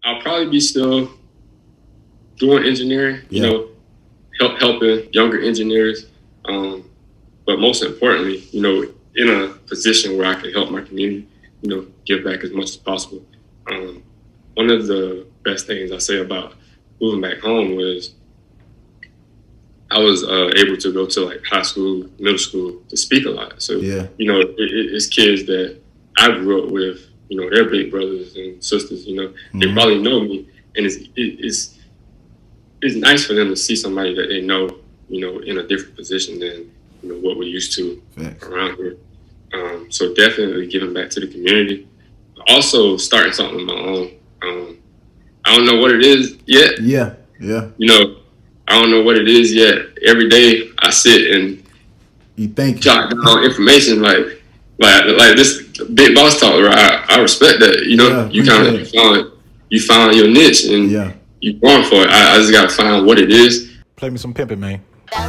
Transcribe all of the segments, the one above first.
I'll probably be still doing engineering, you know, helping younger engineers. But most importantly, you know, in a position where I can help my community, you know, give back as much as possible. One of the best things I say about moving back home was I was able to go to like high school, middle school to speak a lot. So, you know, it's kids that I grew up with, you know, they're big brothers and sisters, you know, they probably know me. And it's nice for them to see somebody that they know, you know, in a different position than, you know, what we're used to around here. So definitely giving back to the community. Also starting something of my own. I don't know what it is yet. You know, I don't know what it is yet. Every day I sit and jot down information like this big boss talk. Right? I respect that. You know, you kind of you found your niche and you going for it. I just gotta find what it is. Play me some pimping, man.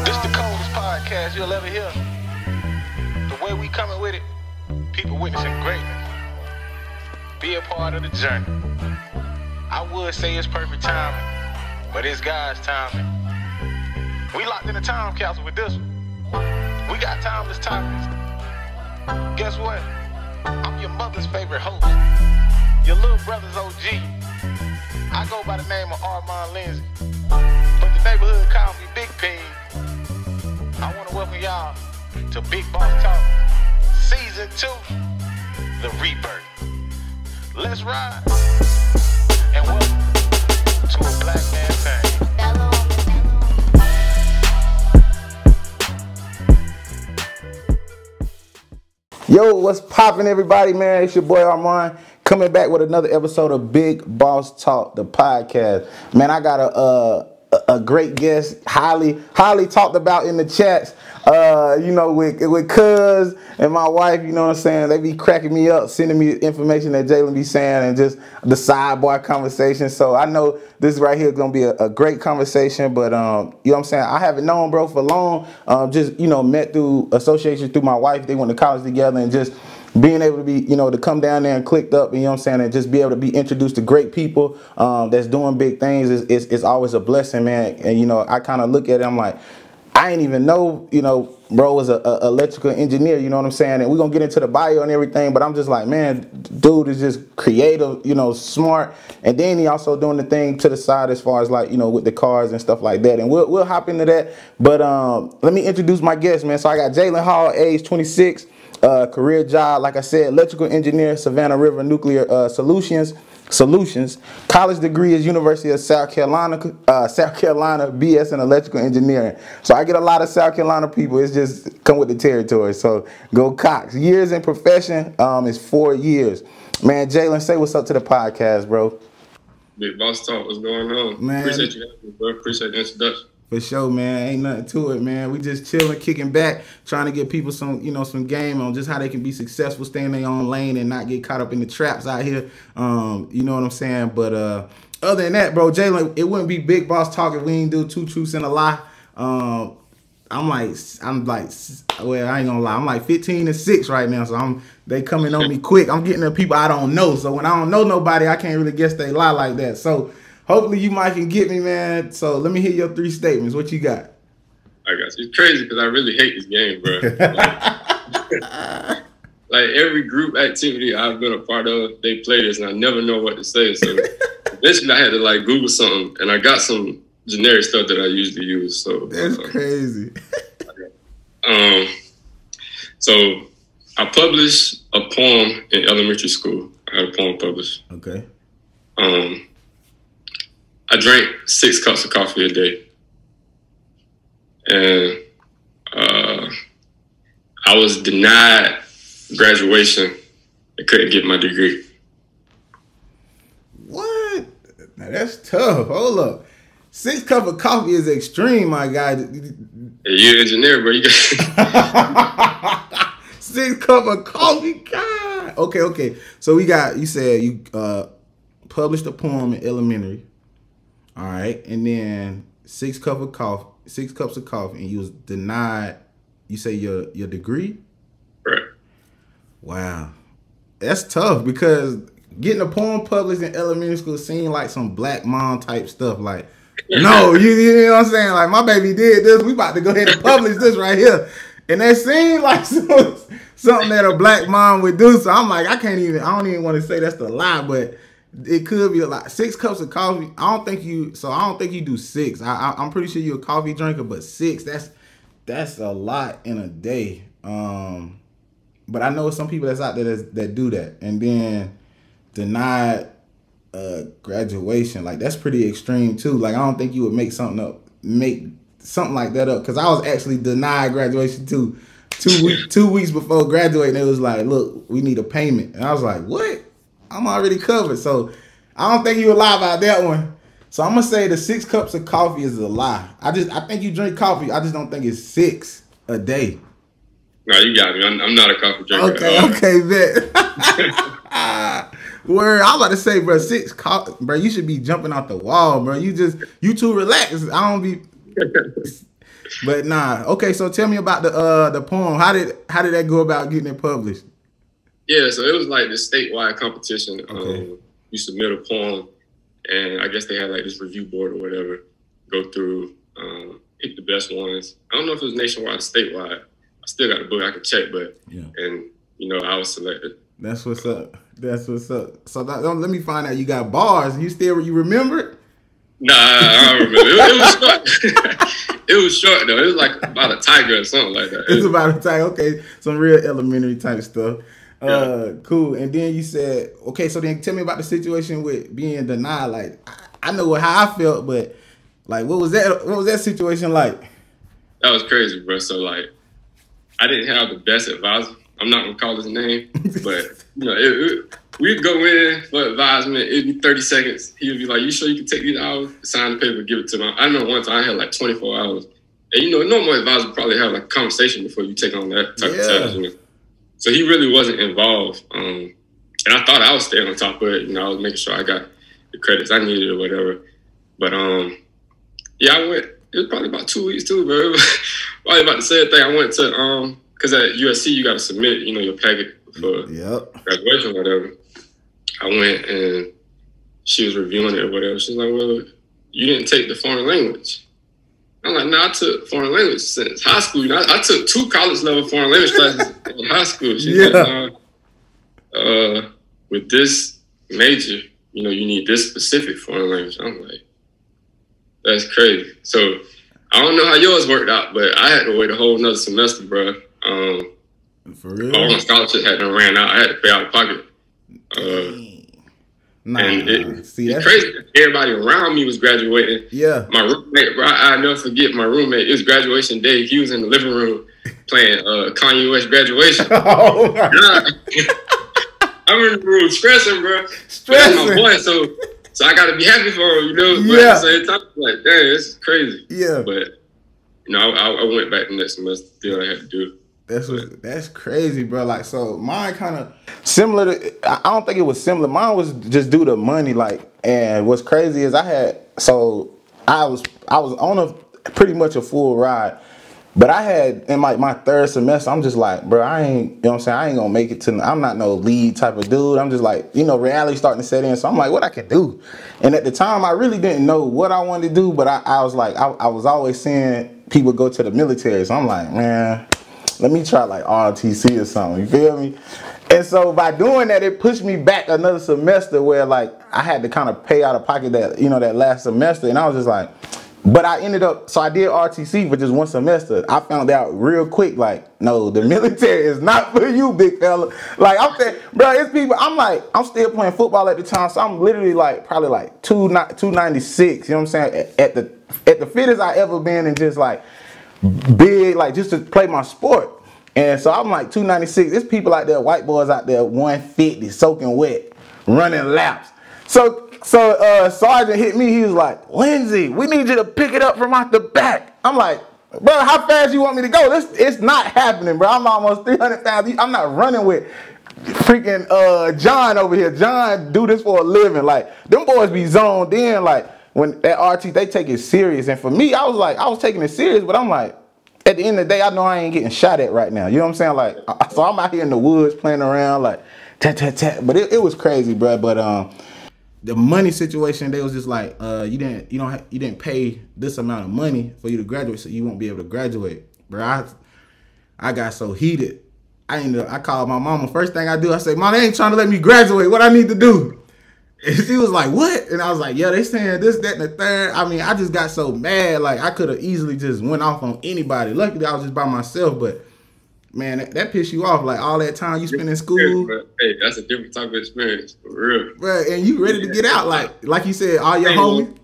This the coldest podcast you'll ever hear. The way we coming with it, people witnessing greatness. Be a part of the journey. I would say it's perfect timing, but it's God's timing. We locked in a time capsule with this one. We got timeless topics. Guess what? I'm your mother's favorite host. Your little brother's OG. I go by the name of Armand Lindsay, but the neighborhood call me Big P. I want to welcome y'all to Big Boss Talk, Season 2, The Rebirth. Let's ride, and welcome to a Black Man Thing. Yo, what's poppin', everybody, man? It's your boy Armand coming back with another episode of Big Boss Talk, the podcast. Man, I got a great guest, highly talked about in the chats. You know, with Cuz and my wife, you know what I'm saying? They be cracking me up, sending me information that Jalen be saying, and just the sidebar conversation. So I know this right here is gonna be a great conversation. But you know what I'm saying? I haven't known bro for long. Just, you know, met through association through my wife. They went to college together, and just being able to be, you know, to come down there and clicked up, you know what I'm saying, and just be able to be introduced to great people that's doing big things is always a blessing, man. And, you know, I kind of look at it, I'm like, I ain't even know, you know, bro was a electrical engineer, you know what I'm saying? And we're going to get into the bio and everything, but I'm just like, man, dude is just creative, you know, smart. And then he also doing the thing to the side as far as like, you know, with the cars and stuff like that. And we'll hop into that. But let me introduce my guest, man. So I got Jalen Hall, age 26. Career job, like I said, electrical engineer, Savannah River Nuclear Solutions. College degree is University of South Carolina, BS in electrical engineering. So I get a lot of South Carolina people. It's just come with the territory. So go Cox. Years in profession is 4 years. Man, Jalen, say what's up to the podcast, bro. Big Boss Talk, what's going on? Man, appreciate you having me, bro. Appreciate the introduction. For sure, man. Ain't nothing to it, man. We just chilling, kicking back, trying to get people some, you know, some game on just how they can be successful, stay in their own lane, and not get caught up in the traps out here. You know what I'm saying? But other than that, bro, Jalen, it wouldn't be Big Boss Talk if we ain't do two truths and a lie. I'm like, well, I ain't gonna lie. I'm like 15-6 right now, so they coming on me quick. I'm getting the people I don't know. So when I don't know nobody, I can't really guess they lie like that. So hopefully you might can get me, man. So let me hear your 3 statements. What you got? I got you. It's crazy because I really hate this game, bro. Like every group activity I've been a part of, they play this, and I never know what to say. So eventually I had to like Google something, and I got some generic stuff that I usually use. So that's crazy. So I published a poem in elementary school. I had a poem published. Okay. I drank 6 cups of coffee a day. And I was denied graduation and couldn't get my degree. What? Now that's tough. Hold up. 6 cups of coffee is extreme, my guy. Hey, you're an engineer, bro. You got 6 cups of coffee, God. Okay. So you said you published a poem in elementary. All right, and then 6 cups of coffee, and you was denied. You say your degree? Right. Wow, that's tough because getting a poem published in elementary school seemed like some black mom type stuff. Like, no, you know what I'm saying? Like, my baby did this. We about to go ahead and publish this right here. And that seemed like something that a black mom would do. So I'm like, I don't even want to say that's the lie, but it could be a lot. 6 cups of coffee. I don't think you do 6. I'm pretty sure you're a coffee drinker, but 6, that's a lot in a day. But I know some people that's out there that do that. And then denied graduation. Like, that's pretty extreme too. Like, I don't think you would make something like that up. Cause I was actually denied graduation too. 2 weeks before graduating, it was like, look, we need a payment. And I was like, what? I'm already covered. So I don't think you would lie about that one. So I'm gonna say the 6 cups of coffee is a lie. I think you drink coffee. I just don't think it's 6 a day. No, you got me. I'm not a coffee drinker. Okay, bet. Word, I was about to say, bro, 6 coffee, bro. You should be jumping out the wall, bro. You too relaxed. I don't be. But nah. Okay, so tell me about the poem. How did that go about getting it published? Yeah, so it was like this statewide competition. Okay. You submit a poem, and I guess they had like this review board or whatever. Go through, pick the best ones. I don't know if it was nationwide or statewide. I still got a book I could check, but yeah. And I was selected. That's what's up. So let me find out you got bars. You remember it? Nah, I don't remember. It was short. It was short though. It was like about a tiger or something like that. It's about a tiger. Okay, some real elementary type stuff. Yeah. Cool. And then you said, okay, so then tell me about the situation with being denied. Like, I know how I felt, but like, what was that situation like? That was crazy, bro. So like, I didn't have the best advisor. I'm not gonna call his name, but we'd go in for advisement. It'd be 30 seconds. He would be like, "You sure you can take these hours? Sign the paper, give it to me." I know one time I had like 24 hours, and normal advisor probably have like a conversation before you take on that type of task. So he really wasn't involved, and I thought I was staying on top of it. I was making sure I got the credits I needed or whatever. But yeah, I went. It was probably about 2 weeks too, bro. Probably about the same thing. I went to because at USC you got to submit, your packet for graduation or whatever. I went and she was reviewing it or whatever. She's like, "Well, you didn't take the foreign language." I'm like, "No, I took foreign language since high school. I took 2 college level foreign language classes in high school." She's like, "With this major, you need this specific foreign language." I'm like, that's crazy. So I don't know how yours worked out, but I had to wait a whole another semester, bro. For real? All my scholarships had done ran out. I had to pay out of pocket. And it's crazy. Everybody around me was graduating. Yeah. My roommate, bro, I'll never forget my roommate. It was graduation day. He was in the living room playing Kanye West Graduation. Oh my God. I'm in the room stressing, bro. Stressing. That's my boy, so I gotta be happy for him, But at the same time, like, dang, this is crazy. Yeah. But I went back the next semester. Still, I had to do it. That's crazy, bro. Like, so mine kind of similar to. I don't think it was similar. Mine was just due to money. Like, and what's crazy is I was on a pretty much a full ride, but I had in my 3rd semester. I'm just like, bro, I ain't gonna make it to. I'm not no lead type of dude. I'm just like, reality starting to set in. So I'm like, what I can do. And at the time, I really didn't know what I wanted to do, but I was like, I was always seeing people go to the military. So I'm like, man, let me try like ROTC or something. You feel me? And so by doing that, it pushed me back another semester where like I had to kind of pay out of pocket that that last semester. And I was just like, but I ended up, so I did RTC for just 1 semester. I found out real quick, like, no, the military is not for you, big fella. Like, I'm saying, bro, it's people, I'm still playing football at the time, so I'm literally like, probably like 296, you know what I'm saying? At the fittest I ever been, and just like big, like just to play my sport. And so I'm like 296. There's people out there, white boys out there, 150, soaking wet, running laps. So Sergeant hit me. He was like, "Lindsay, we need you to pick it up from out the back." I'm like, "Bro, how fast you want me to go? It's not happening, bro. I'm almost 300 pounds. I'm not running with freaking John over here. John do this for a living. Like, them boys be zoned in. Like, when at RT, they take it serious. And for me, I was taking it serious, but I'm like, at the end of the day, I know I ain't getting shot at right now. You know what I'm saying? Like, so I'm out here in the woods playing around, like, But it was crazy, bro. But the money situation, they was just like, you didn't pay this amount of money for you to graduate, so you won't be able to graduate, bro. I got so heated. I called my mama. First thing I do, I say, Mom, they ain't trying to let me graduate. What I need to do? And she was like, what? And I was like, yeah, they saying this, that, and the third. I mean, I just got so mad. Like, I could have easily just went off on anybody. Luckily, I was just by myself. But, man, that pissed you off. Like, all that time you spent in school. Hey, that's a different type of experience, for real. Bro, and you ready to get out. Like you said, all your homies.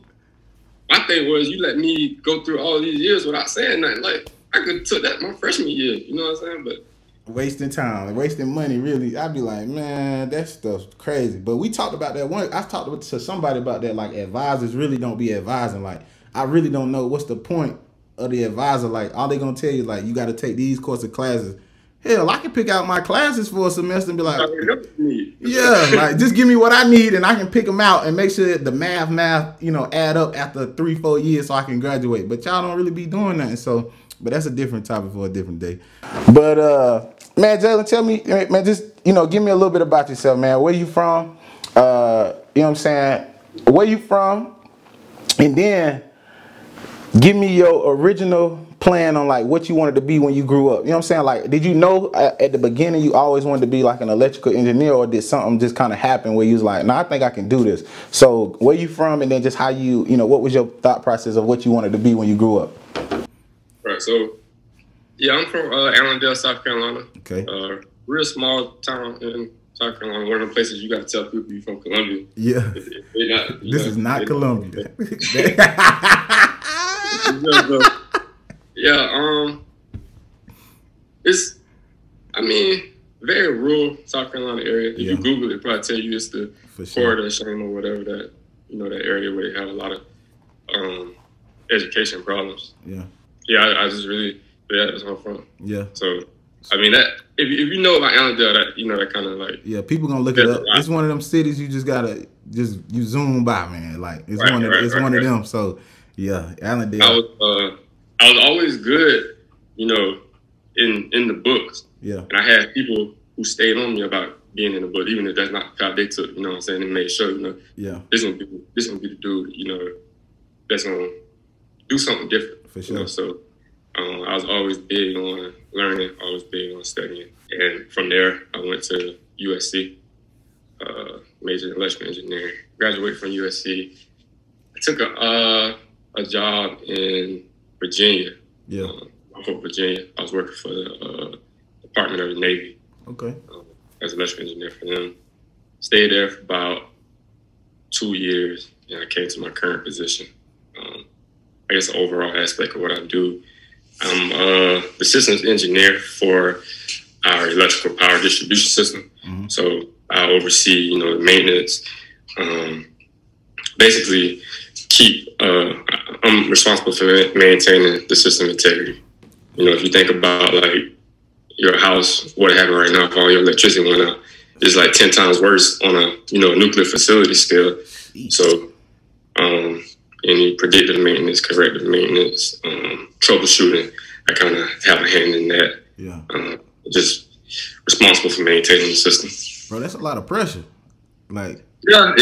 My thing was, you let me go through all these years without saying nothing. Like, I could have took that my freshman year. You know what I'm saying? But wasting time, wasting money, really. I'd be like, man, that stuff's crazy. But we talked about that I talked to somebody about that. Like, advisors really don't be advising. Like, I really don't know what's the point of the advisor. Like, all they gonna tell you, like, you got to take these course of classes. Hell, I can pick out my classes for a semester and be like, yeah, like, just give me what I need and I can pick them out and make sure the math, add up after 3-4 years so I can graduate. But y'all don't really be doing that. So, but that's a different topic for a different day. But man, Jalen, tell me, man, just give me a little bit about yourself, man. Where you from? You know what I'm saying? Where you from? And then give me your original plan on like what you wanted to be when you grew up. You know what I'm saying? Like, did you know at the beginning you always wanted to be like an electrical engineer, or did something just kind of happen where you was like, nah, I think I can do this? So where you from, and then just how what was your thought process of what you wanted to be when you grew up? Right. So, yeah, I'm from Allendale, South Carolina. Okay. Real small town in South Carolina. One of the places you got to tell people you're from Columbia. Yeah. This is not Columbia. Yeah. It's, very rural South Carolina area. If you Google it, probably tell you it's the corridor shame or whatever that that area where they have a lot of education problems. Yeah. Yeah, I just really, that's where I'm from. Yeah. So, that if you know about Allendale, that that kind of like, yeah, people gonna look it up. It's one of them cities you just gotta you zoom by, man. Like it's one of them. So yeah, Allendale. I was always good, in the books. Yeah. And I had people who stayed on me about being in the book, even if that's not the path they took. You know what I'm saying? They made sure, yeah, this gonna be the dude, that's gonna do something different. For sure. So I was always big on learning, always big on studying. And from there, I went to USC, majored in electrical engineering. Graduated from USC. I took a job in Virginia. Yeah. For Virginia. I was working for the Department of the Navy. Okay. As an electrical engineer for them. Stayed there for about 2 years, and I came to my current position. I guess the overall aspect of what I do, I'm the systems engineer for our electrical power distribution system. Mm-hmm. So I oversee, the maintenance. Basically, I'm responsible for maintaining the system integrity. If you think about like your house, what happened right now if all your electricity went out, is like 10 times worse on a nuclear facility scale. So any predictive maintenance, corrective maintenance, troubleshooting, I kind of have a hand in that. Yeah. Just responsible for maintaining the system. Bro, that's a lot of pressure. Like, yeah,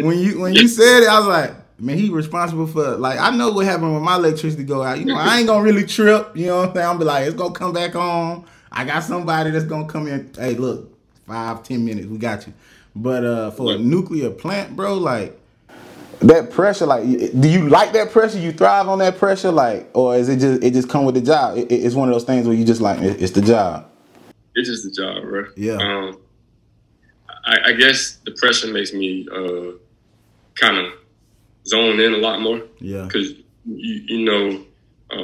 when you said it, I was like, man, he responsible for, like, I know what happened when my electricity go out. I ain't gonna really trip. You know what I'm saying? I'm be like, it's gonna come back on. I got somebody that's gonna come in. Hey, look, 5-10 minutes, we got you. But for a nuclear plant, bro, like, that pressure, like, do you like that pressure? You thrive on that pressure, like, or is it just come with the job? It's one of those things where you just like, it's the job. It's just the job, bro. Yeah. I guess the pressure makes me kind of zone in a lot more. Yeah. Because you know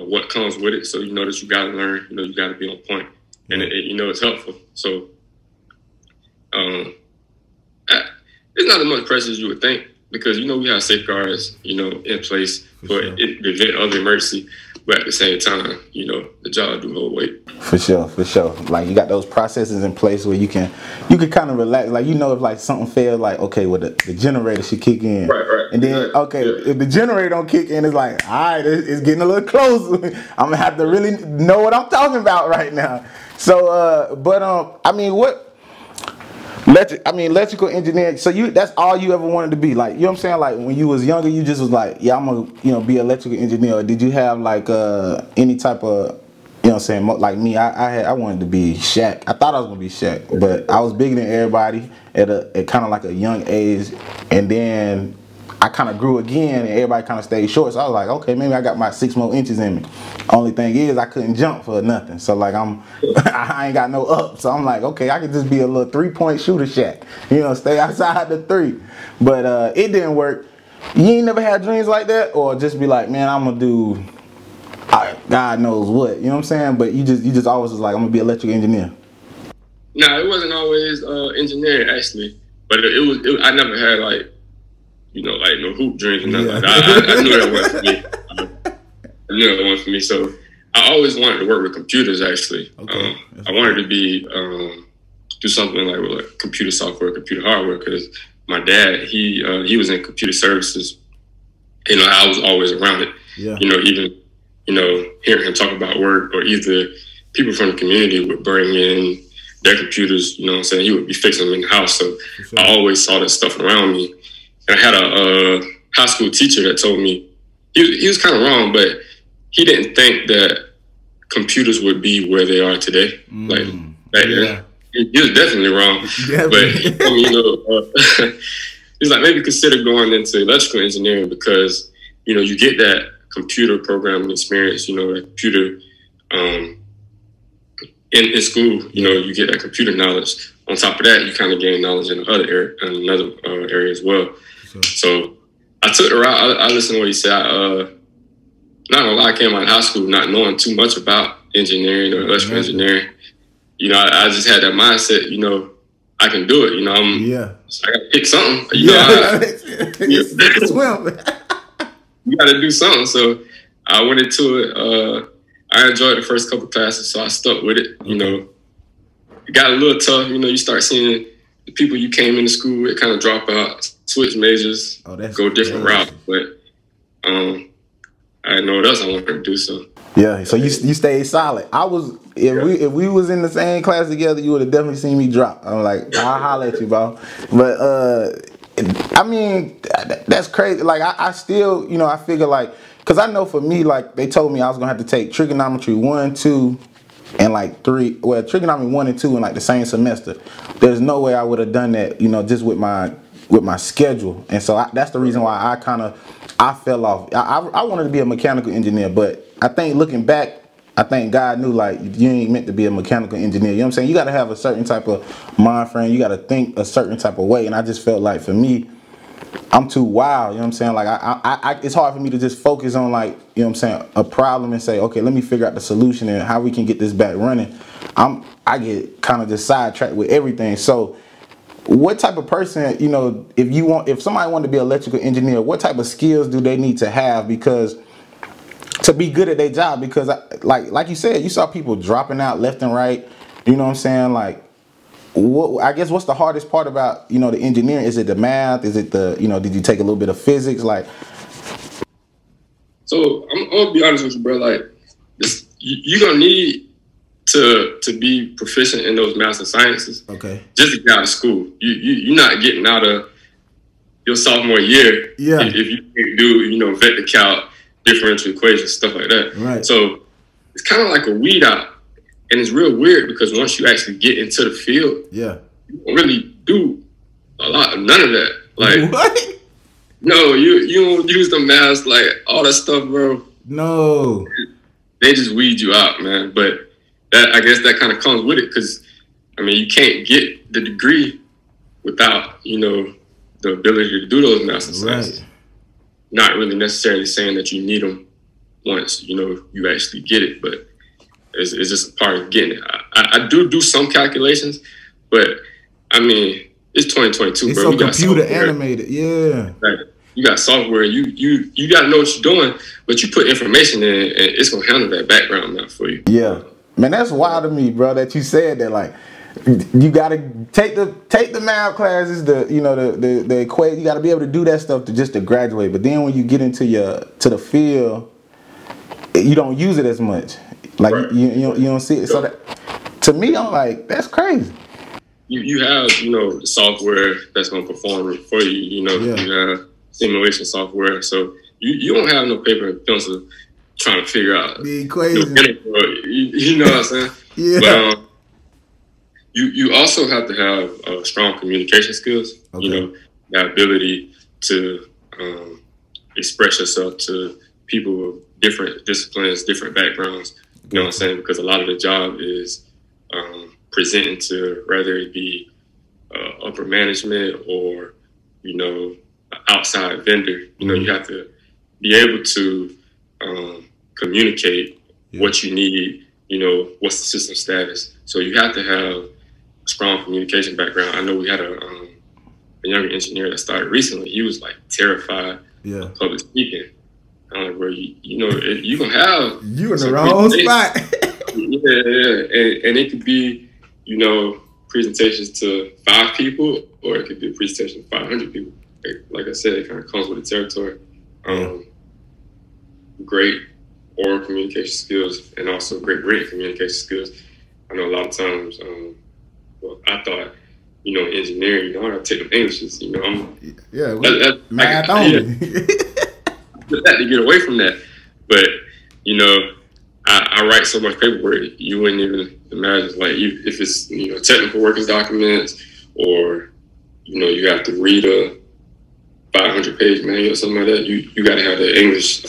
what comes with it, so you know that you got to learn. You got to be on point, and it's helpful. So it's not as much pressure as you would think, because we have safeguards in place for the event of emergency. But at the same time, the job do hold weight. For sure. Like, you got those processes in place where you can kind of relax. Like, if like something fails, like, okay, well, the generator should kick in. Right. And then, if the generator don't kick in, it's like, all right, it's getting a little closer. I'm gonna have to really know what I'm talking about right now. So, Electrical engineering. So that's all you ever wanted to be, like, you know what I'm saying? Like when you was younger, you just was like, yeah, I'm gonna, be an electrical engineer. Or did you have like any type of, you know what I'm saying? Like me, I wanted to be Shaq. I thought I was gonna be Shaq, but I was bigger than everybody at kind of like a young age, and then I kind of grew again, and everybody kind of stayed short. So I was like, okay, maybe I got my 6 more inches in me. Only thing is, I couldn't jump for nothing. So like I ain't got no up. So I'm like, okay, I could just be a little 3-point shooter Shaq. Stay outside the 3. But it didn't work. You ain't never had dreams like that, or just be like, man, I'm gonna do, God knows what. You know what I'm saying? But you just always was like, I'm gonna be an electrical engineer. No, it wasn't always engineering actually, but I never had like, like no hoop dreams or nothing like that. I knew that wasn't for me. I knew that wasn't for me. So I always wanted to work with computers actually. Okay. I wanted to be do something like with like computer software, computer hardware, because my dad he was in computer services. I was always around it. Yeah. Even hearing him talk about work, or either people from the community would bring in their computers. You know what I'm saying? He would be fixing them in the house. So sure. I always saw that stuff around me. And I had a high school teacher that told me, he was kind of wrong, but he didn't think that computers would be where they are today. Like back then. He was definitely wrong. But he told me, he's like, maybe consider going into electrical engineering, because, you get that computer programming experience, that computer in school, you get that computer knowledge. On top of that, you kind of gain knowledge in another area as well. So I took the route. I listened to what he said. Not gonna lie, I came out of high school not knowing too much about engineering or electrical engineering. I just had that mindset. I can do it. I gotta pick something. You gotta do something. So I went into it. I enjoyed the first couple classes, so I stuck with it. It got a little tough. You start seeing the people you came into school with kind of drop out, switch majors, go different routes. But I didn't know what else I wanted to do. So yeah, so you stayed solid. If we was in the same class together, you would have definitely seen me drop. I'm like, I'll holler at you, bro. But that's crazy. Like I still, I figure like, because I know for me, like they told me I was gonna have to take trigonometry 1, 2, and like 3. Well, trigonometry 1 and 2 in like the same semester. There's no way I would have done that, just with my schedule. And so that's the reason why I fell off. I wanted to be a mechanical engineer, but I think looking back, I think God knew like you ain't meant to be a mechanical engineer. You know what I'm saying? You got to have a certain type of mind frame. You got to think a certain type of way. And I just felt like for me, I'm too wild. You know what I'm saying? Like it's hard for me to just focus on like, you know what I'm saying, a problem and say, okay, let me figure out the solution and how we can get this back running. I get kind of just sidetracked with everything. So what type of person, if somebody wanted to be an electrical engineer, what type of skills do they need to have to be good at their job? Because like you said, you saw people dropping out left and right. You know what I'm saying? Like, I guess what's the hardest part about, the engineering? Is it the math? Is it the, did you take a little bit of physics? Like, so I'm gonna be honest with you, bro. Like, you're gonna need to be proficient in those math and sciences. Okay. Just to get out of school. You're not getting out of your sophomore year. Yeah. If you can't do, vector calc, differential equations, stuff like that. Right. So it's kind of like a weed out. And it's real weird because once you actually get into the field, you don't really do none of that. Like, what? No, you don't use the math, like all that stuff, bro. No. They just weed you out, man. But I guess that kind of comes with it because, you can't get the degree without, the ability to do those math and sciences. Right. Not really necessarily saying that you need them once, you actually get it, but it's just a part of getting it. I do some calculations, but it's 2022, it's bro. So we got computer animated, yeah. Right. You got software. You got to know what you're doing, but you put information in, and it's gonna handle that background now for you. Yeah, man, that's wild to me, bro. That you said that. Like, you got to take the math classes, the equation. You got to be able to do that stuff to graduate. But then when you get into the field, you don't use it as much. Like, right. you don't see it. So that, to me, I'm like, that's crazy. you have, you know, the software that's going to perform it for you. You know, you have simulation software. So you don't have no paper and pencil trying to figure out the equation. You know what I'm saying? Yeah. But you also have to have strong communication skills. Okay. You know, the ability to express yourself to people of different disciplines, different backgrounds. You know what I'm saying? Because a lot of the job is presenting to, whether it be upper management or, you know, outside vendor. You know, you have to be able to communicate what you need, you know, what's the system status. So you have to have a strong communication background. I know we had a younger engineer that started recently. He was like terrified of public speaking. Where you know, you gonna have you in the wrong spot. And it could be, you know, presentations to 5 people, or it could be a presentation to 500 people. Like I said, it kind of comes with the territory. Great oral communication skills and also great written communication skills. I know a lot of times, well, I thought, you know, engineering, you know, I gotta take them Englishes, you know. Math only. Had to get away from that, but you know, I write so much paperwork you wouldn't even imagine. Like if it's, you know, technical working documents, or you know, you have to read a 500-page manual or something like that. You got to have the English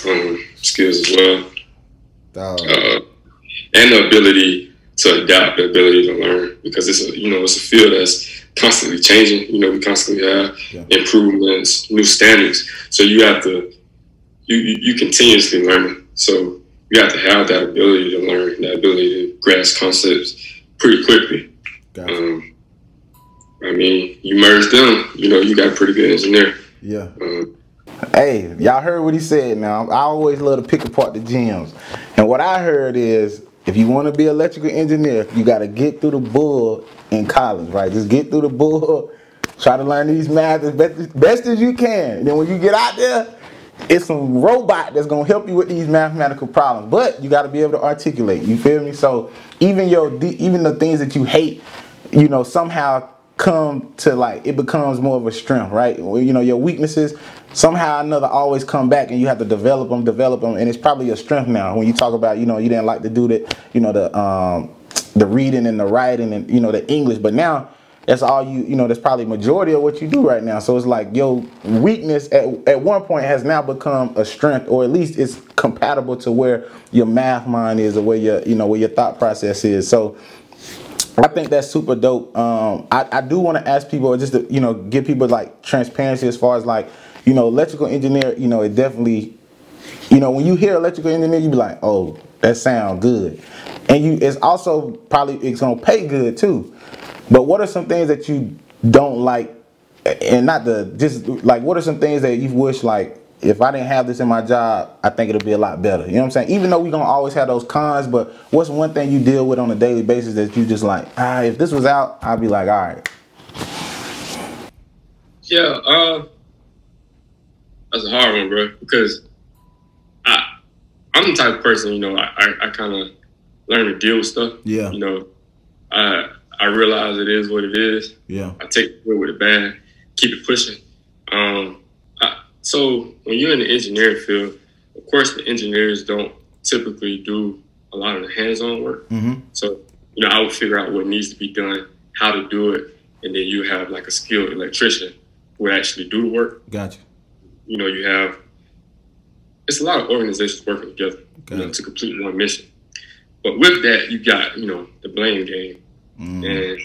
skills as well, and the ability to adapt, the ability to learn, because it's a, you know, it's a field that's constantly changing. You know, we constantly have improvements, new standards, so you have to. You continuously learning, so you have to have that ability to learn, that ability to grasp concepts pretty quickly. Gotcha. I mean, you merge them, you know, you got a pretty good engineer. Yeah. Hey, y'all heard what he said. Now, I always love to pick apart the gems, and what I heard is, if you want to be an electrical engineer, you got to get through the bull in college, right? Just get through the bull, try to learn these math as best as you can. And then when you get out there, it's some robot that's gonna help you with these mathematical problems, but you got to be able to articulate. You feel me? So even the things that you hate, you know, somehow come to, like, it becomes more of a strength, right? You know, your weaknesses somehow or another always come back, and you have to develop them, and it's probably a strength now. When you talk about, you know, you didn't like to do the, you know, the reading and the writing and, you know, the English, but now that's all you know, that's probably majority of what you do right now. So it's like your weakness at one point has now become a strength, or at least it's compatible to where your math mind is, or where your, you know, where your thought process is. So I think that's super dope. I do want to ask people, just to, you know, give people like transparency as far as, like, you know, electrical engineer, you know, it definitely, you know, when you hear electrical engineer, you be like, oh, that sounds good. And it's also probably, it's gonna pay good too. But what are some things that you don't like, and not just like, what are some things that you wish, like, if I didn't have this in my job, I think it'll be a lot better. You know what I'm saying? Even though we're gonna always have those cons, but what's one thing you deal with on a daily basis that you just like, if this was out, I'd be like, all right. Yeah, that's a hard one, bro, because I'm the type of person, you know, I kind of learn to deal with stuff. Yeah. You know, I realize it is what it is. Yeah. I take it with the bad, keep it pushing. So when you're in the engineering field, of course, the engineers don't typically do a lot of the hands-on work. So, you know, I would figure out what needs to be done, how to do it, and then you have like a skilled electrician who would actually do the work. Gotcha. You know, you have, it's a lot of organizations working together, you know, to complete one mission. But with that, you got, you know, the blame game. And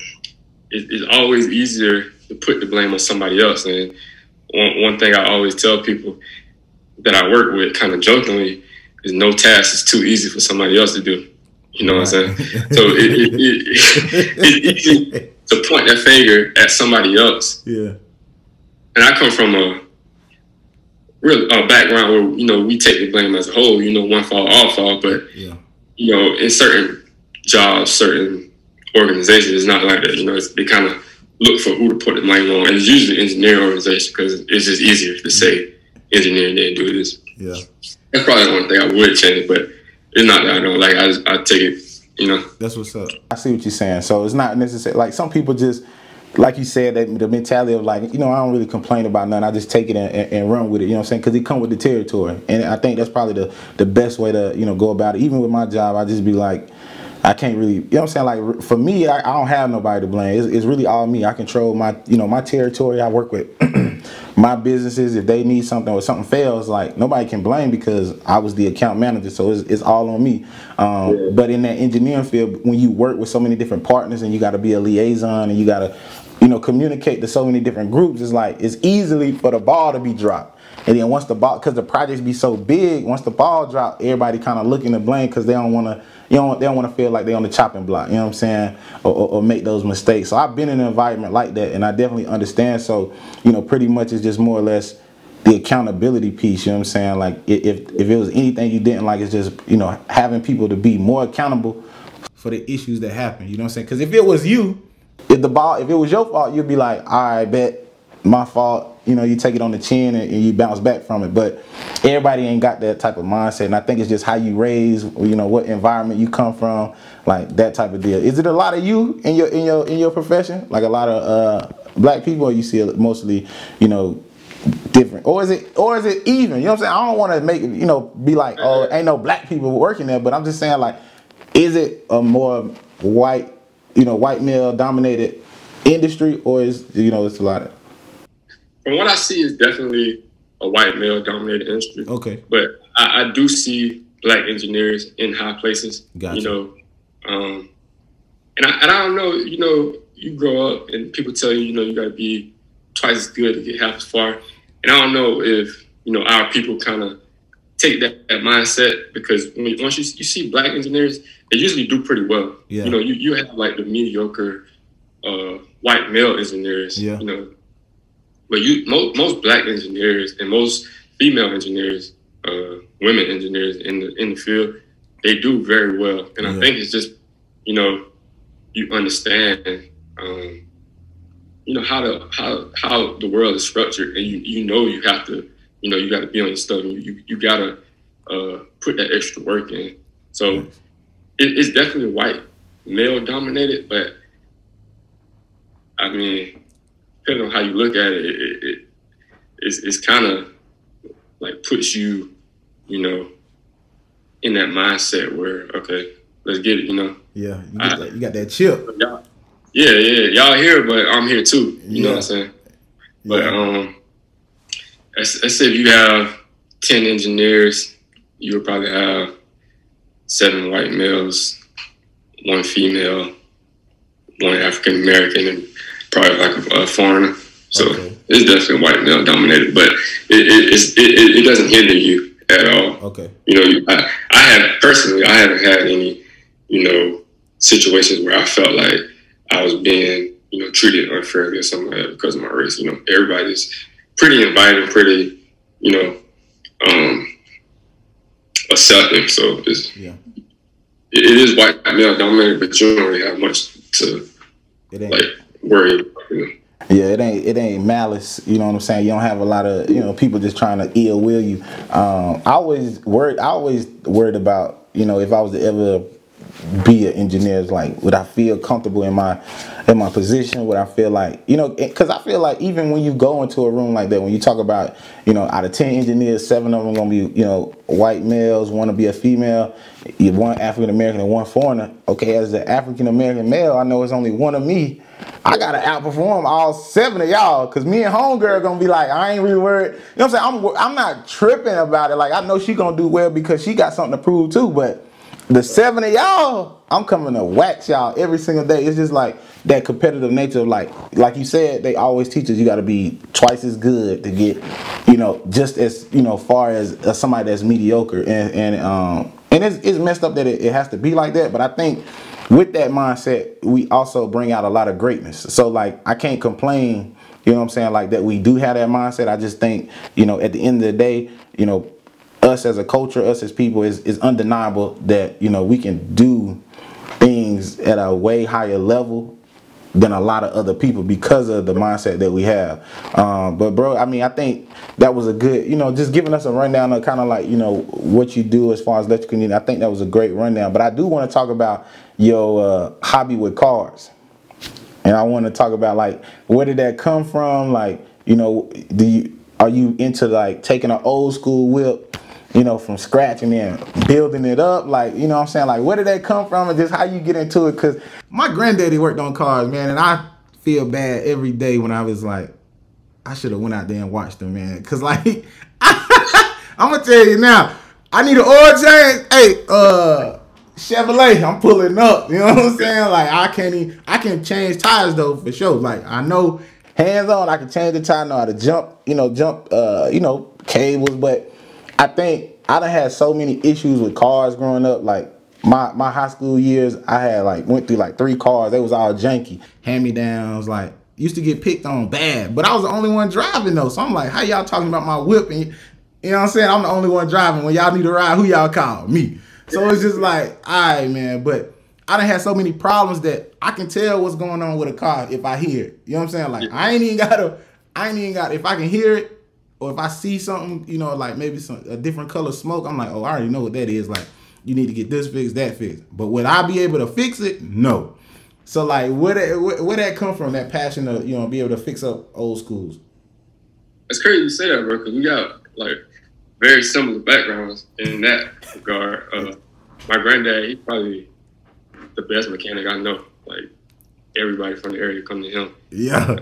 it's always easier to put the blame on somebody else. And one thing I always tell people that I work with, kind of jokingly, is no task is too easy for somebody else to do. You know what I'm saying? So it's easy to point that finger at somebody else. Yeah. And I come from a real background where, you know, we take the blame as a whole. You know, one fault, all fault. But you know, in certain jobs, certain organizations, it's not like that. You know, they kind of look for who to put the blame on, and it's usually engineering organization because it's just easier to say engineering didn't do this. Yeah, that's probably the one thing I would change, but it's not that I don't like. I take it, you know. That's what's up. I see what you're saying. So it's not necessary. Like some people just, like you said, that the mentality of like, you know, I don't really complain about nothing. I just take it and run with it. You know what I'm saying? Because it come with the territory, and I think that's probably the best way to, you know, go about it. Even with my job, I just be like, I can't really, you know what I'm saying? Like for me, I don't have nobody to blame. It's really all me. I control my, you know, my territory. I work with my businesses. If they need something or something fails, like nobody can blame because I was the account manager. So it's all on me. But in that engineering field, when you work with so many different partners and you got to be a liaison and you got to, you know, communicate to so many different groups, it's like it's easily for the ball to be dropped. And then once the ball, because the projects be so big, once the ball drop, everybody kind of looking to blame because they don't want to, they don't want to feel like they're on the chopping block, you know what I'm saying, or make those mistakes. So I've been in an environment like that, and I definitely understand. So, you know, pretty much it's just more or less the accountability piece, you know what I'm saying? Like if it was anything you didn't like, it's just, you know, having people to be more accountable for the issues that happen, you know what I'm saying? Because if it was you, if it was your fault, you'd be like, all right, bet, my fault. You know, you take it on the chin and you bounce back from it. But everybody ain't got that type of mindset, and I think it's just how you raise, you know, what environment you come from, like that type of deal. Is it a lot of you in your profession, like a lot of black people, or you see mostly, you know, different, or is it even? You know what I'm saying? I don't want to make it, you know, be like, oh, ain't no black people working there, but I'm just saying, like, is it a more white, you know, white male dominated industry, or is, you know, it's a lot of. From what I see, it's definitely a white male-dominated industry. Okay. But I do see black engineers in high places. Gotcha. You know, and I don't know. You know, you grow up and people tell you, you know, you got to be twice as good to get half as far. And I don't know if, you know, our people kind of take that mindset, because once you see black engineers, they usually do pretty well. Yeah. You know, you have like the mediocre white male engineers. Yeah. You know. But most black engineers and most female engineers, women engineers in the field, they do very well. And I think it's just, you know, you understand, you know, how the world is structured, and you know you have to, you know, you got to be on your stuff, and you got to put that extra work in. So it's definitely white male dominated, but I mean, depending on how you look at it, it's kind of like puts you, you know, in that mindset where, okay, let's get it, you know. Yeah, you got that chip. Yeah, y'all here, but I'm here too. You know what I'm saying? But let's say if you have 10 engineers, you would probably have 7 white males, 1 female, 1 African American, and probably like a foreigner. So it's definitely white male dominated, but it doesn't hinder you at all. Okay. You know, I haven't had any, you know, situations where I felt like I was being, you know, treated unfairly or something like that because of my race. You know, everybody's pretty inviting, pretty, you know, accepting. So it is white male dominated, but you don't really have much to like worry about, you know. Yeah, it ain't malice, you know what I'm saying? You don't have a lot of, you know, people just trying to ill will you. I always worried about, you know, if I was to ever be an engineer, it's like, would I feel comfortable in my position? Would I feel like, you know, because I feel like even when you go into a room like that, when you talk about, you know, out of 10 engineers, 7 of them gonna be, you know, white males, 1 to be a female, 1 African American and 1 foreigner. Okay, as an African American male, I know it's only 1 of me. I gotta outperform all 7 of y'all, because me and homegirl gonna be like, I ain't really worried. You know what I'm saying? I'm not tripping about it. Like, I know she gonna do well because she got something to prove too, but the 7 of y'all, I'm coming to wax y'all every single day. It's just like that competitive nature of like you said, they always teach us you got to be twice as good to get, you know, just as, you know, far as somebody that's mediocre. And it's messed up that it has to be like that. But I think with that mindset, we also bring out a lot of greatness. So like, I can't complain, you know what I'm saying, like that we do have that mindset. I just think, you know, at the end of the day, you know, us as a culture, us as people, is undeniable that, you know, we can do things at a way higher level than a lot of other people because of the mindset that we have. But bro, I mean, I think that was a good, you know, just giving us a rundown of kind of like, you know, what you do as far as electrical engineering. I think that was a great rundown. But I do want to talk about your hobby with cars. and I want to talk about like where did that come from? Like, you know, are you into like taking an old school whip, you know, from scratch and then building it up? Like, you know what I'm saying? Like, where did that come from and just how you get into it? Because my granddaddy worked on cars, man, and I feel bad every day when I was like, I should have went out there and watched them, man. Because, like, I'm going to tell you now, I need an oil change. Hey, Chevrolet, I'm pulling up. You know what I'm saying? Like, I can change tires, though, for sure. Like, I know hands-on, I can change the tire, I know how to jump, cables, but I think I done had so many issues with cars growing up. Like my high school years, I had like went through like 3 cars. They was all janky, hand-me-downs. Like used to get picked on bad, but I was the only one driving though. So I'm like, how y'all talking about my whip? And you know what I'm saying? I'm the only one driving. When y'all need a ride, who y'all call? Me. So it's just like, all right, man. But I done had so many problems that I can tell what's going on with a car if I hear it. You know what I'm saying? Like I ain't even got if I can hear it or if I see something, you know, like maybe a different color smoke, I'm like, oh, I already know what that is. Like you need to get this fixed, that fixed. But would I be able to fix it? No. So like where that come from, that passion to, you know, be able to fix up old schools? It's crazy you say that, bro, because we got like very similar backgrounds in that regard. My granddad, he's probably the best mechanic I know. Like everybody from the area come to him. Yeah.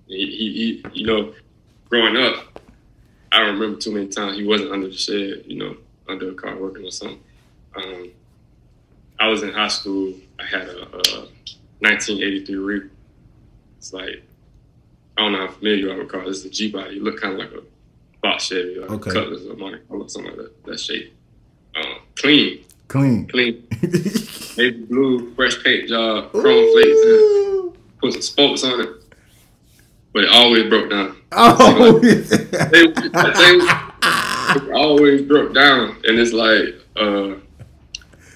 He you know, growing up, I don't remember too many times he wasn't under the shed, you know, under a car working or something. I was in high school. I had a 1983 Reaper. It's like, I don't know how familiar you are with cars. It's a G-body. It looked kind of like a box Chevy, like a Cutlass or Monte Carlo, something like that shape. Clean. Navy blue, fresh paint job, chrome flakes, put some spokes on it. But it always broke down. Oh, it always broke down. And it's like,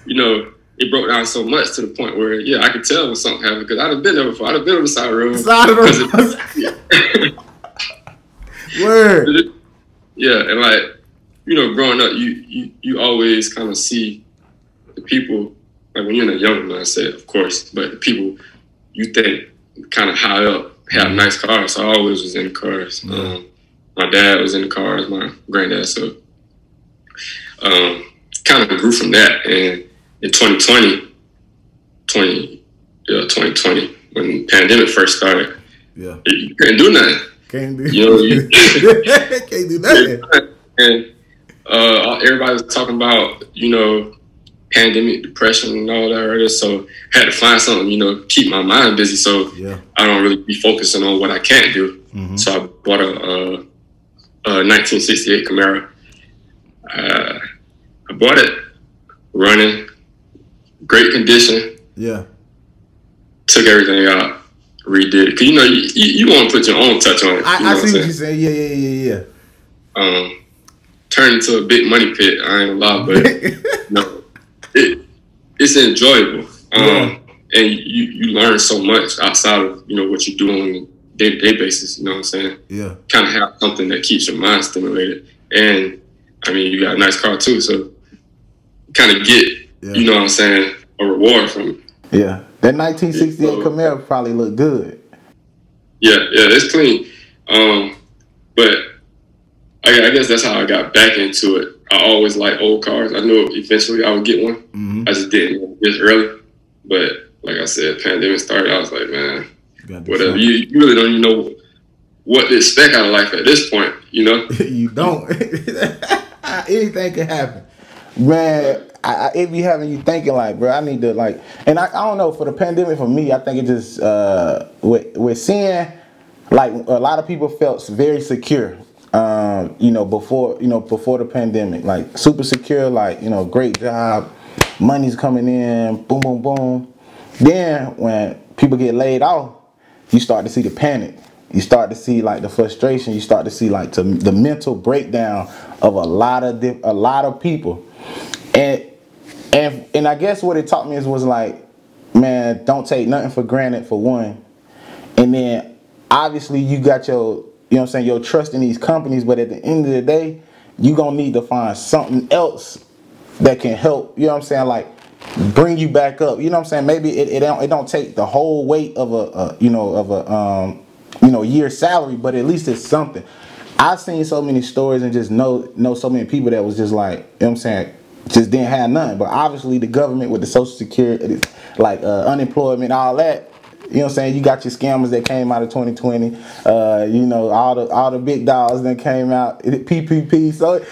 you know, it broke down so much to the point where, yeah, I could tell when something happened because I'd have been there before. I'd have been on the side of the road. Word. Yeah, and like, you know, growing up, you always kind of see the people, like when you're in a younger mindset, of course, but the people you think kind of high up have nice cars. So I always was in cars. My dad was in the cars, my granddad, so kind of grew from that. And in 2020, when the pandemic first started, you couldn't do nothing. Can't do, you know, can't do nothing. And everybody was talking about, you know, pandemic depression and all that already. So I had to find something, you know, keep my mind busy so I don't really be focusing on what I can't do. So I bought a 1968 Camaro. I bought it running, great condition. Yeah. Took everything out, redid it. Cause you know, you want to put your own touch on it. I see what you're saying. Yeah. Turned into a big money pit. I ain't gonna lie, but no, it's enjoyable. And you learn so much outside of, you know, what you do on a day-to-day basis. You know what I'm saying? Yeah. Kind of have something that keeps your mind stimulated. And I mean, you got a nice car too, so kind of get, you know what I'm saying, a reward from it. Yeah. That 1968 Camaro probably looked good. Yeah, it's clean. But I guess that's how I got back into it. I always liked old cars. I knew eventually I would get one. I just didn't this early. But like I said, pandemic started. I was like, man, whatever. You really don't even know what to expect out of life at this point, you know? You don't. Anything can happen. Man, it be having you thinking like, bro, I need to like, and I don't know, for the pandemic, for me, I think it just, we're seeing, like, a lot of people felt very secure, you know, before the pandemic, like super secure, like, you know, great job, money's coming in, boom, boom, boom. Then when people get laid off, you start to see the panic. You start to see like the frustration. You start to see like the mental breakdown of a lot of people. And I guess what it taught me was like, man, don't take nothing for granted, for one. And then obviously you got your, you know what I'm saying, your trust in these companies, but at the end of the day, you gonna need to find something else that can help, you know what I'm saying, like bring you back up. You know what I'm saying? Maybe it don't take the whole weight of a year's salary, but at least it's something. I've seen so many stories and just know so many people that was just like, you know what I'm saying, just didn't have nothing. But obviously the government with the Social Security, like unemployment, all that, you know what I'm saying, you got your scammers that came out of 2020, you know, all the big dogs that came out, PPP. So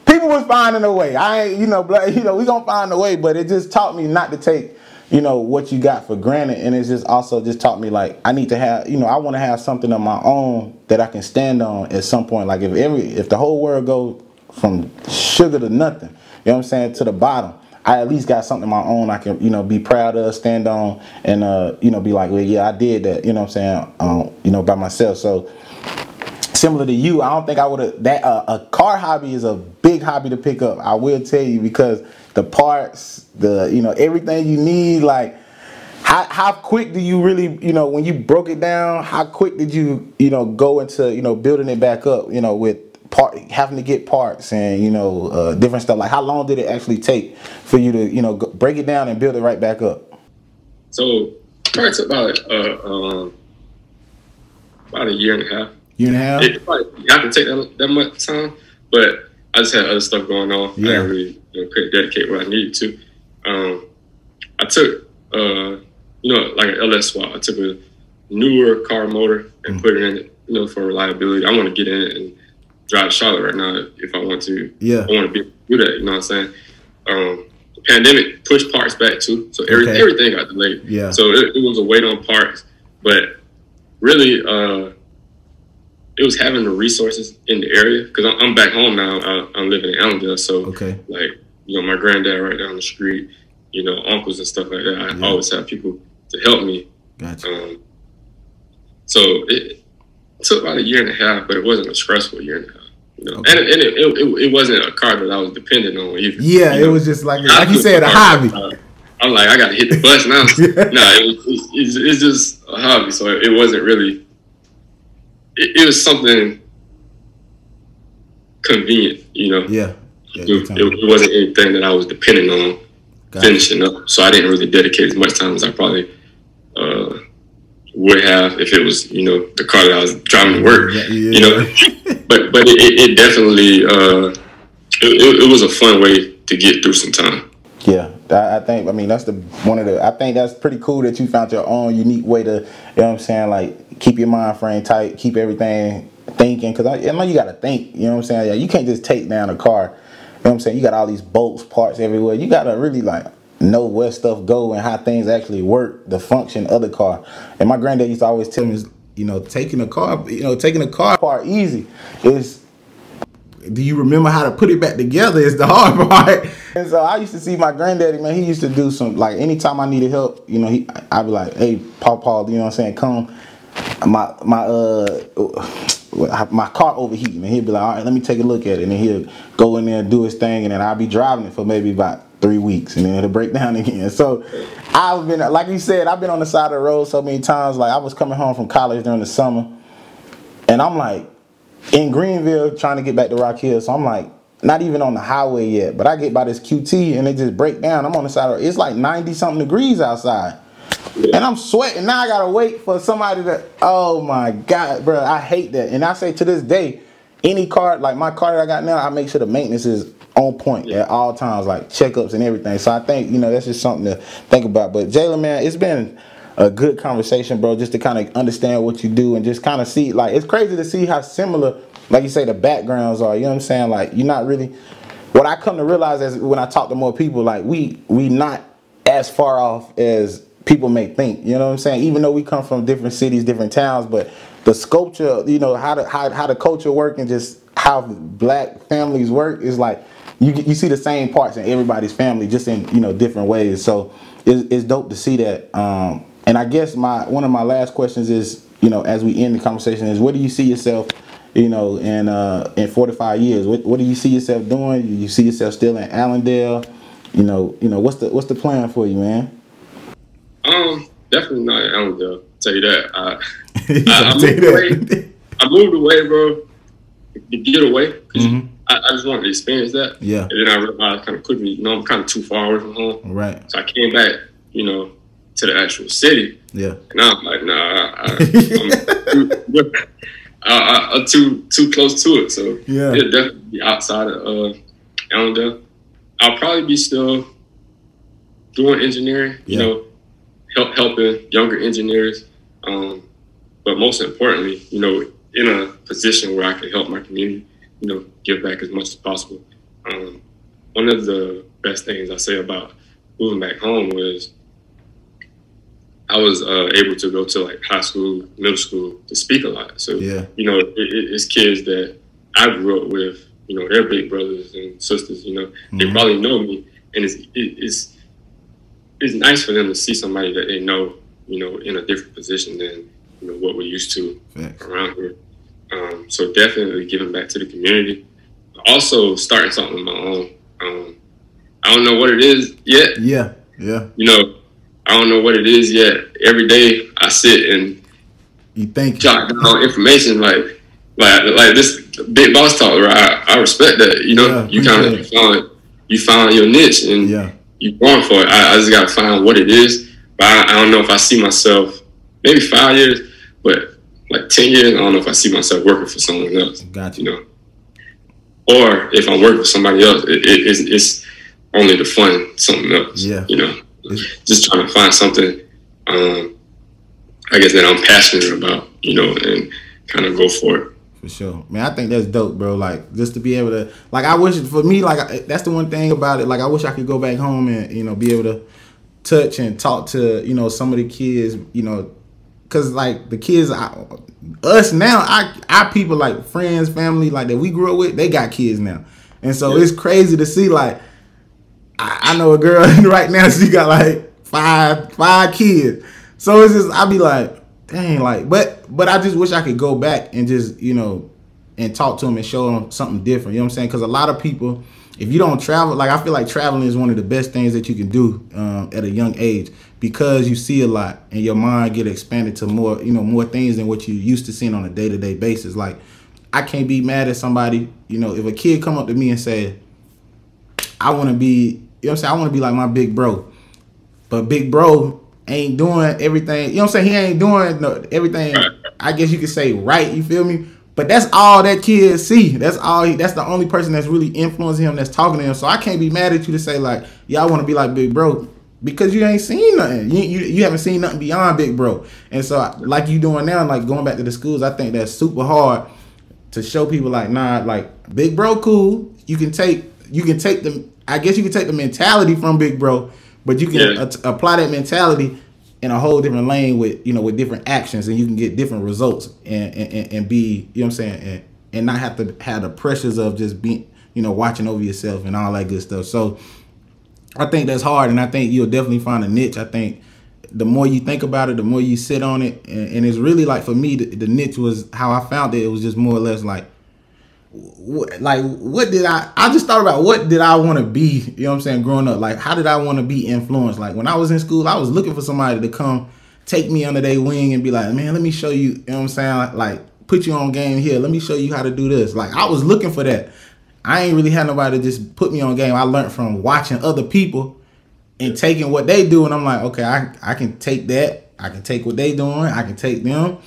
people was finding a way. I ain't, we gonna find a way, but it just taught me not to take, what you got for granted. And it's just also just taught me, like, I need to have, I want to have something of my own that I can stand on at some point. Like if the whole world goes from sugar to nothing, you know what I'm saying, to the bottom, I at least got something of my own I can, be proud of, stand on, and, be like, well, yeah, I did that, you know what I'm saying, by myself. So similar to you, I don't think I would have, a car hobby is a big hobby to pick up. I will tell you, because the parts, everything you need, like, how quick do you really, when you broke it down, how quick did you, go into, building it back up, with having to get parts and, different stuff? Like, how long did it actually take for you to, break it down and build it right back up? So, it took about a year and a half. Year and a half? It probably have to take that much time, but I just had other stuff going on. Yeah. I didn't really couldn't dedicate what I needed to. I took, like an LS swap. I took a newer car motor and put it in, for reliability. I want to get in it and drive Charlotte right now if I want to. Yeah. I want to be able to do that, you know what I'm saying? The pandemic pushed parts back too, so everything got delayed. Yeah. So it was a wait on parts, but really, it was having the resources in the area, because I'm back home now. I'm living in Allendale, so like, my granddad right down the street, uncles and stuff like that. I always have people to help me. Gotcha. So it took about a year and a half, but it wasn't a stressful year and a half. And it wasn't a car that I was dependent on either. Yeah, it was just like you said, a hobby. I'm like, I got to hit the bus now. It's just a hobby, so it wasn't really. It was something convenient, Yeah. It wasn't anything that I was dependent on finishing up. So I didn't really dedicate as much time as I probably would have if it was, the car that I was driving to work. But it definitely it was a fun way to get through some time. Yeah. I think that's I think that's pretty cool that you found your own unique way to, like, keep your mind frame tight, keep everything thinking, because I know you got to think, Yeah, you can't just take down a car, you got all these bolts, parts everywhere. You got to really, like, know where stuff go and how things actually work, the function of the car. And my granddad used to always tell me, taking a car apart easy is, do you remember how to put it back together is the hard part. And so I used to see my granddaddy, man, he used to do some, like, anytime I needed help, I'd be like, hey, Paul, come, my car overheating, and he'd be like, all right, let me take a look at it, and then he'll go in there and do his thing, and then I'll be driving it for maybe about 3 weeks, and then it'll break down again. So I've been, like you said, I've been on the side of the road so many times. Like, I was coming home from college during the summer, and I'm like in Greenville trying to get back to Rock Hill, so I'm like not even on the highway yet, but I get by this QT and it just break down. I'm on the side of the road. It's like 90 something degrees outside. And I'm sweating. Now I gotta wait for somebody to, oh my God, bro, I hate that. And I say to this day, any car, like my car that I got now, I make sure the maintenance is on point at all times, like checkups and everything. So I think, that's just something to think about. But Jalen, man, it's been a good conversation, bro, just to kind of understand what you do and just kind of see, like, it's crazy to see how similar, like you say, the backgrounds are. You know what I'm saying? Like, you're not really, what I come to realize is when I talk to more people, like, we not as far off as people may think. You know what I'm saying? Even though we come from different cities, different towns, but the sculpture, how the culture work and just how black families work is like, you see the same parts in everybody's family, just in different ways. So it's dope to see that. And I guess one of my last questions is, as we end the conversation, is what do you see yourself, in 4 to 5 years? What do you see yourself doing? Do you see yourself still in Allendale? What's the plan for you, man? Definitely not in Allendale. I'll tell you that. I moved away, bro, to get away. I I just wanted to experience that. Yeah. And then I realized kind of quickly, I'm kind of too far away from home. Right. So I came back, to the actual city. Yeah. And I'm like, nah, I'm too close to it. So yeah, it'll definitely be outside of Allendale. I'll probably be still doing engineering, helping younger engineers. But most importantly, in a position where I can help my community, give back as much as possible. One of the best things I say about moving back home was I was able to go to like high school, middle school to speak a lot. So, it's kids that I grew up with, they're big brothers and sisters, they probably know me. And it's nice for them to see somebody that they know, in a different position than, what we're used to around here. So definitely giving back to the community. Also starting something of my own. I don't know what it is yet. Yeah. I don't know what it is yet. Every day I sit and jot down information like this big boss talk. Right? I respect that. You kind of you found your niche and you're going for it. I just got to find what it is. But I don't know if I see myself maybe 5 years, but like 10 years. I don't know if I see myself working for someone else. Gotcha. Or if I'm working for somebody else, it's only the fun something else. Yeah. Just trying to find something, I guess that I'm passionate about, and kind of go for it. For sure, man. I think that's dope, bro. Like just to be able to, like, I wish for me, like that's the one thing about it. Like I wish I could go back home and be able to touch and talk to some of the kids, because like the kids, us now, our people like friends, family, like that we grew up with, they got kids now, and so it's crazy to see like. I know a girl right now, she got like five kids. So it's just, I be like, dang, like, but I just wish I could go back and just, and talk to them and show them something different. You know what I'm saying? Because a lot of people, if you don't travel, like, I feel like traveling is one of the best things that you can do at a young age, because you see a lot and your mind get expanded to more, more things than what you used to seeing on a day-to-day basis. Like, I can't be mad at somebody, if a kid come up to me and say, I want to be, I want to be like my big bro. But big bro ain't doing everything. He ain't doing everything, I guess you could say, right. You feel me? But that's all that kid see. That's the only person that's really influencing him, that's talking to him. So I can't be mad at you to say like, yeah, I want to be like big bro, because you ain't seen nothing. You haven't seen nothing beyond big bro. And so like you doing now, like going back to the schools, I think that's super hard to show people like, nah, like big bro cool. You can take the, I guess you can take the mentality from big bro, but you can apply that mentality in a whole different lane with, with different actions, and you can get different results and be, and not have to have the pressures of just being, watching over yourself and all that good stuff. So I think that's hard, and I think you'll definitely find a niche. I think the more you think about it, the more you sit on it, and it's really like, for me, the niche was how I found it. It was just more or less like, what did I just thought about what did I want to be, growing up. Like, how did I want to be influenced? Like, when I was in school, I was looking for somebody to come take me under their wing and be like, man, let me show you, like put you on game here. Let me show you how to do this. Like, I was looking for that. I ain't really had nobody to just put me on game. I learned from watching other people and taking what they do, and I'm like, okay, I can take that. I can take what they doing. I can take them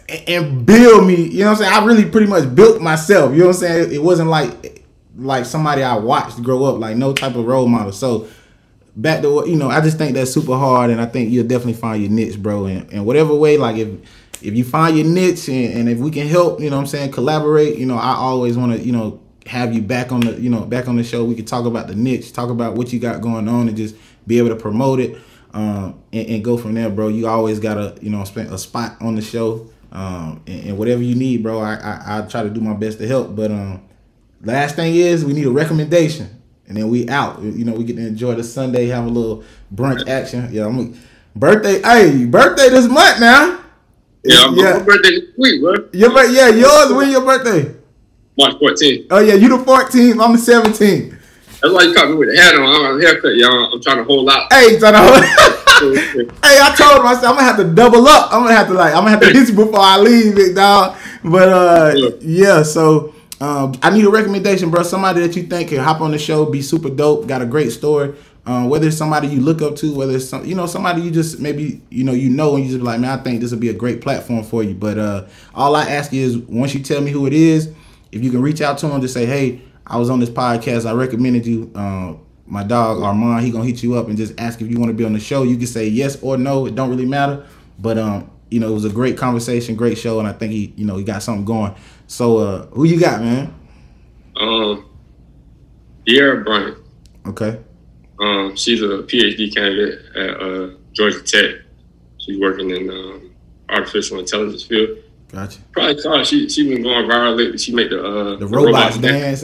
and build me, I really pretty much built myself, It wasn't like somebody I watched grow up, like no type of role model. So back to what, I just think that's super hard, and I think you'll definitely find your niche, bro. And whatever way, like if you find your niche and if we can help, collaborate, I always want to, have you back on the, back on the show. We could talk about the niche, talk about what you got going on, and just be able to promote it and go from there, bro. You always got a spot on the show. And whatever you need, bro, I try to do my best to help. But last thing is, we need a recommendation, and then we out. We get to enjoy the Sunday, have a little brunch action. Yeah, birthday this month now. My birthday this week, bro. Yours. When your birthday? March 14th. Oh yeah, you the 14th. I'm the 17th. That's why you caught me with the hat on. I don't have a haircut, y'all. I'm trying to hold out. Hey, hey, I told him, I said, I'm gonna have to double up. I'm gonna have to hit you before I leave, big dog. But yeah, so I need a recommendation, bro. Somebody that you think can hop on the show, be super dope, got a great story. Whether it's somebody you look up to, whether it's somebody you just maybe and you just be like, man, I think this will be a great platform for you. But all I ask you is, once you tell me who it is, if you can reach out to them to say, hey, I was on this podcast, I recommended you. My dog Armand, he gonna hit you up and just ask if you want to be on the show. You can say yes or no. It don't really matter. But it was a great conversation, great show, and I think he got something going. So who you got, man? De'Ara Bryant. Okay. She's a PhD candidate at Georgia Tech. She's working in artificial intelligence field. Gotcha. Probably saw she been going viral lately. She made the robots dance.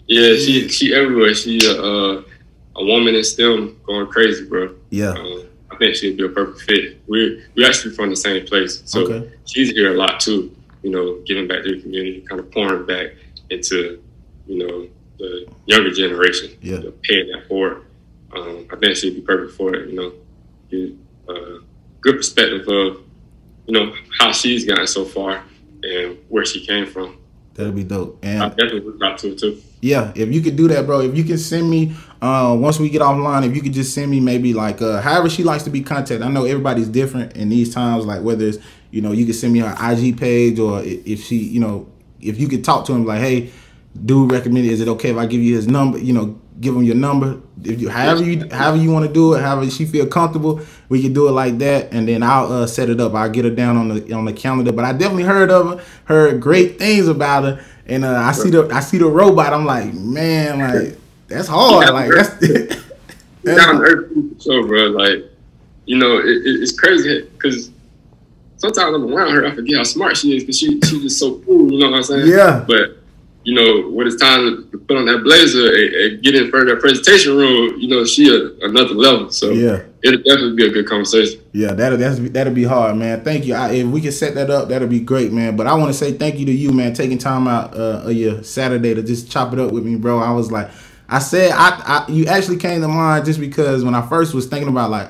Yeah, she everywhere. She a woman in STEM going crazy, bro. Yeah. I think she'd be a perfect fit. We're actually from the same place, so she's here a lot too. Giving back to the community, kind of pouring back into the younger generation. Yeah. Paying that forward. I think she'd be perfect for it. Get good perspective of how she's gotten so far and where she came from. That'll be dope. And I definitely look out to it too. Yeah, if you could do that, bro. If you can send me, once we get offline, if you could just send me maybe like however she likes to be contacted. I know everybody's different in these times, like whether it's, you can send me her IG page, or if she, if you could talk to him like, hey, dude recommended, is it okay if I give you his number? Give him your number. If you however you want to do it, however she feel comfortable, we can do it like that, and then I'll set it up. I'll get her down on the calendar. But I definitely heard of her, heard great things about her, and I see the robot. I'm like, man, like that's hard. Yeah, like that's down to earth. So, bro, like it's crazy because sometimes I'm around her, I forget how smart she is because she's just so cool. You know what I'm saying? Yeah. But when it's time to put on that blazer and get in front of that presentation room, she another level. So yeah, it'll definitely be a good conversation. Yeah, that'll be hard, man. Thank you. If we can set that up, that'll be great, man. But I want to say thank you to you, man, taking time out of your Saturday to just chop it up with me, bro. I was like, you actually came to mind just because when I first was thinking about like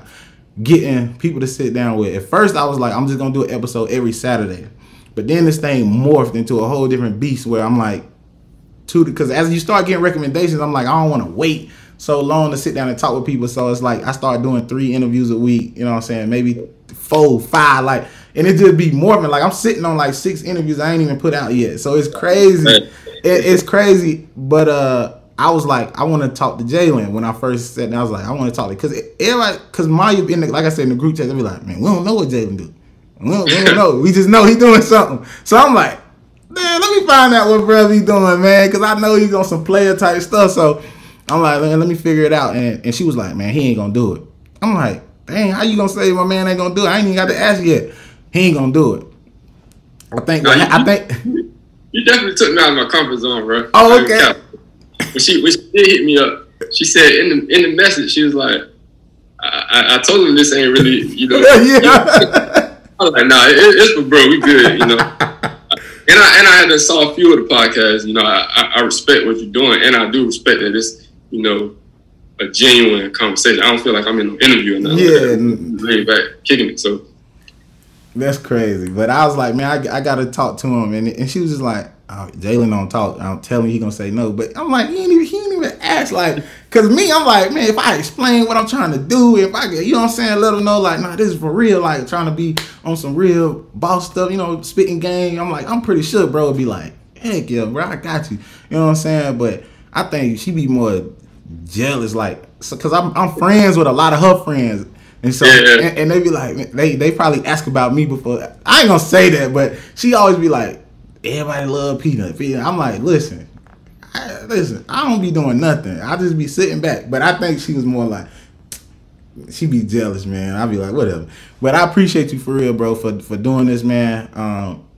getting people to sit down with. At first, I was like, I'm just gonna do an episode every Saturday, but then this thing morphed into a whole different beast where I'm like, because as you start getting recommendations, I'm like, I don't want to wait so long to sit down and talk with people. So it's like I start doing 3 interviews a week, you know what I'm saying? Maybe 4, 5, like, and it just be morphing. Like I'm sitting on like 6 interviews I ain't even put out yet. So it's crazy. It's crazy. But I was like, I want to talk to Jalen. When I first sat down, I was like, I want to talk to, because Maya, like I said in the group chat, they be like, man, we don't know what Jalen do. We don't know. We just know he doing something. So I'm like, man, let me find out what brother he doing, man, because I know he's on some player type stuff. So I'm like, man, let me figure it out. And she was like, man, he ain't gonna do it. I'm like, dang, how you gonna say my man ain't gonna do it? I ain't even got to ask yet. He ain't gonna do it. I think you definitely took me out of my comfort zone, bro. Oh, okay. When she did hit me up, she said in the message, she was like, I told him this ain't really, yeah. I was like, nah, it's for bro, we good, And I had to saw a few of the podcasts. I respect what you're doing, and I do respect that it's a genuine conversation. I don't feel like I'm in an interview or nothing. Yeah, really back kicking it. So that's crazy. But I was like, man, I got to talk to him, and she was just like, oh, Jalen don't talk. I'm telling you, he gonna say no. But I'm like, he ain't even ask, like, cause me, I'm like, man, if I explain what I'm trying to do, if I get, what I'm saying, let them know, like, nah, this is for real, like, trying to be on some real boss stuff, spitting game. I'm like, I'm pretty sure, bro, would be like, heck yeah, bro, I got you. You know what I'm saying? But I think she be more jealous, like, cause I'm friends with a lot of her friends. And so, yeah. and they be like, they probably ask about me before. I ain't gonna say that, but she always be like, everybody love Peanut. I'm like, listen, I don't be doing nothing. I just be sitting back. But I think she was more like, she be jealous, man. I be like, whatever. But I appreciate you for real, bro, for doing this, man.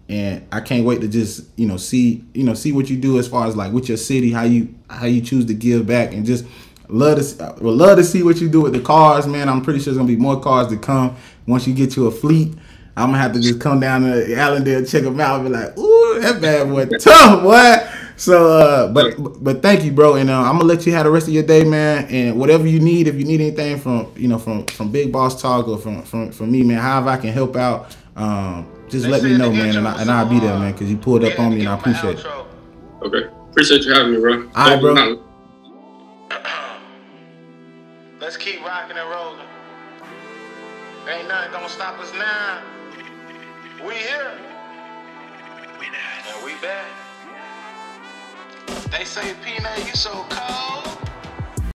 And I can't wait to just see what you do as far as like with your city, how you choose to give back, and just love to see what you do with the cars, man. I'm pretty sure there's gonna be more cars to come once you get you a fleet. I'm gonna have to just come down to Allendale, check them out, and be like, ooh, that bad boy tough, boy. So, but thank you, bro, and I'm gonna let you have the rest of your day, man. And whatever you need, if you need anything from Big Boss Talk or from me, man, however I can help out, just let me know, man, and I'll be there, man, because you pulled up on me, and I appreciate it. Okay. Appreciate you having me, bro. All right, bro. Let's keep rocking and rolling. Ain't nothing gonna stop us now. We here. We now. And we back. They say, Peanut, you so cold.